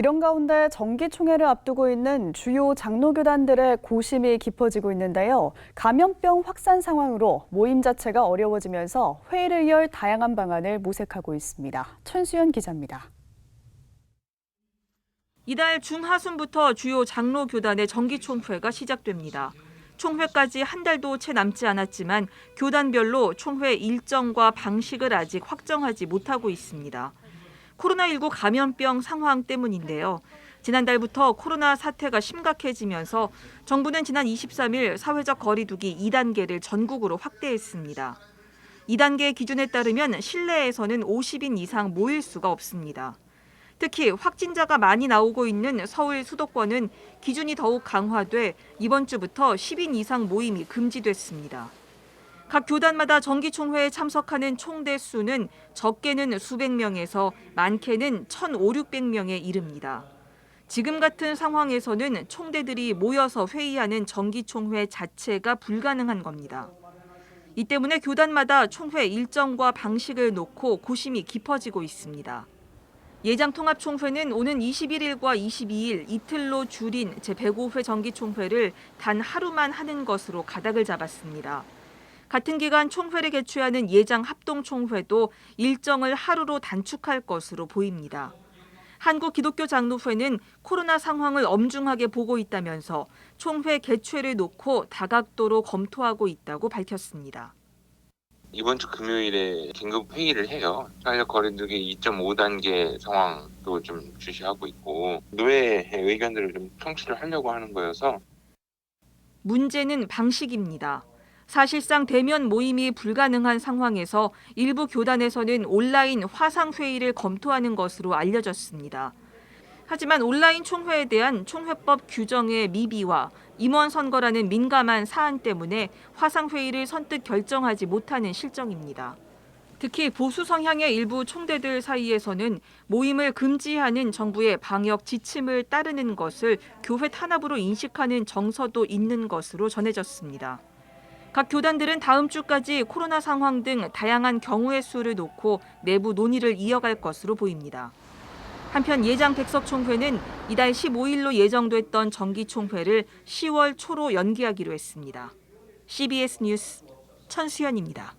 이런 가운데 정기총회를 앞두고 있는 주요 장로교단들의 고심이 깊어지고 있는데요. 감염병 확산 상황으로 모임 자체가 어려워지면서 회의를 열 다양한 방안을 모색하고 있습니다. 천수연 기자입니다. 이달 중하순부터 주요 장로교단의 정기총회가 시작됩니다. 총회까지 한 달도 채 남지 않았지만 교단별로 총회 일정과 방식을 아직 확정하지 못하고 있습니다. 코로나19 감염병 상황 때문인데요. 지난달부터 코로나 사태가 심각해지면서 정부는 지난 23일 사회적 거리 두기 2단계를 전국으로 확대했습니다. 2단계 기준에 따르면 실내에서는 50인 이상 모일 수가 없습니다. 특히 확진자가 많이 나오고 있는 서울 수도권은 기준이 더욱 강화돼 이번 주부터 10인 이상 모임이 금지됐습니다. 각 교단마다 정기총회에 참석하는 총대 수는 적게는 수백 명에서 많게는 1,500~600명에 이릅니다. 지금 같은 상황에서는 총대들이 모여서 회의하는 정기총회 자체가 불가능한 겁니다. 이 때문에 교단마다 총회 일정과 방식을 놓고 고심이 깊어지고 있습니다. 예장통합총회는 오는 21일과 22일 이틀로 줄인 제105회 정기총회를 단 하루만 하는 것으로 가닥을 잡았습니다. 같은 기간 총회를 개최하는 예장합동총회도 일정을 하루로 단축할 것으로 보입니다. 한국기독교장로회는 코로나 상황을 엄중하게 보고 있다면서 총회 개최를 놓고 다각도로 검토하고 있다고 밝혔습니다. 이번 주 금요일에 긴급 회의를 해요. 사회적 거리두기 2.5단계 상황도 좀 주시하고 있고 노회의 의견들을 좀 청취를 하려고 하는 거여서 문제는 방식입니다. 사실상 대면 모임이 불가능한 상황에서 일부 교단에서는 온라인 화상회의를 검토하는 것으로 알려졌습니다. 하지만 온라인 총회에 대한 총회법 규정의 미비와 임원 선거라는 민감한 사안 때문에 화상회의를 선뜻 결정하지 못하는 실정입니다. 특히 보수 성향의 일부 총대들 사이에서는 모임을 금지하는 정부의 방역 지침을 따르는 것을 교회 탄압으로 인식하는 정서도 있는 것으로 전해졌습니다. 각 교단들은 다음 주까지 코로나 상황 등 다양한 경우의 수를 놓고 내부 논의를 이어갈 것으로 보입니다. 한편 예장 백석총회는 이달 15일로 예정됐던 정기총회를 10월 초로 연기하기로 했습니다. CBS 뉴스 천수연입니다.